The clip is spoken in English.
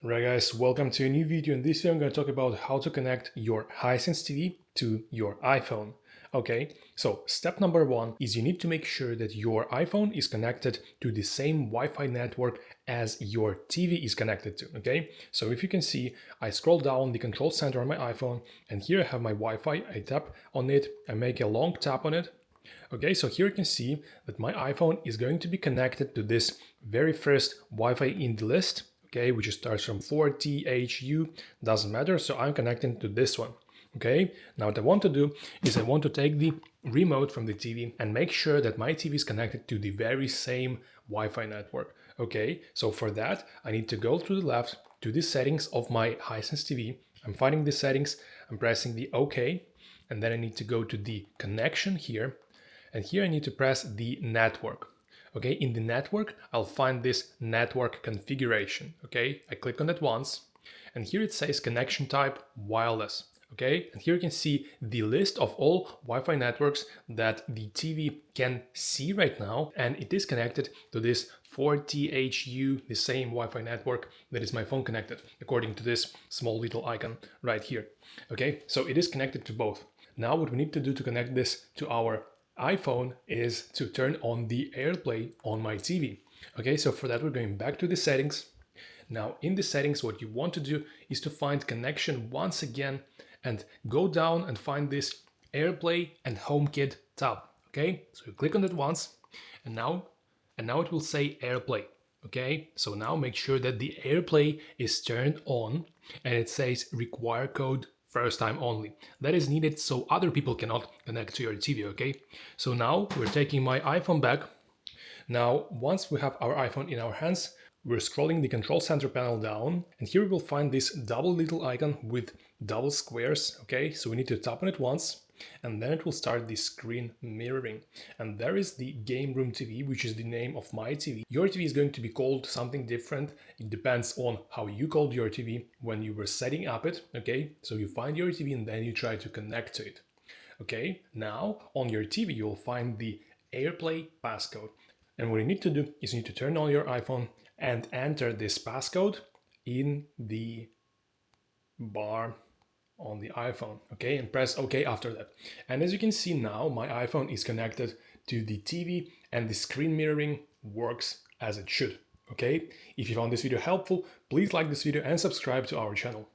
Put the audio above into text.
Right guys, welcome to a new video. In this video I'm going to talk about how to connect your Hisense TV to your iPhone. Okay, so step number one is you need to make sure that your iPhone is connected to the same Wi-Fi network as your TV is connected to. Okay, so if you can see, I scroll down the control center on my iPhone and here I have my Wi-Fi. I tap on it, I make a long tap on it. Okay, so here you can see that my iPhone is going to be connected to this very first Wi-Fi in the list, okay, which starts from 4THU, doesn't matter, so I'm connecting to this one. Okay, now what I want to do is I want to take the remote from the TV and make sure that my TV is connected to the very same Wi-Fi network. Okay, so for that, I need to go to the left to the settings of my Hisense TV. I'm finding the settings, I'm pressing the OK, and then I need to go to the connection here. And here I need to press the network. Okay, in the network, I'll find this network configuration. Okay, I click on it once, and here it says connection type wireless. Okay, and here you can see the list of all Wi-Fi networks that the TV can see right now, and it is connected to this 4THU, the same Wi-Fi network that is my phone connected, according to this small little icon right here. Okay, so it is connected to both. Now what we need to do to connect this to our iPhone is to turn on the AirPlay on my TV. Okay, so for that we're going back to the settings. Now in the settings what you want to do is to find connection once again and go down and find this AirPlay and HomeKit tab. Okay, so you click on it once and now it will say AirPlay. Okay, so now make sure that the AirPlay is turned on and it says require code first time only. That is needed so other people cannot connect to your TV, okay? So now we're taking my iPhone back. Now, once we have our iPhone in our hands, we're scrolling the control center panel down, and here we will find this double little icon with double squares, okay? So we need to tap on it once, and then it will start the screen mirroring. And there is the game room TV, which is the name of my TV. Your TV is going to be called something different. It depends on how you called your TV when you were setting up it, okay? So you find your TV and then you try to connect to it. Okay, now on your TV you'll find the AirPlay passcode. And what you need to do is you need to turn on your iPhone and enter this passcode in the bar on the iPhone, okay, and press OK after that. And as you can see now, my iPhone is connected to the TV and the screen mirroring works as it should, okay? If you found this video helpful, please like this video and subscribe to our channel.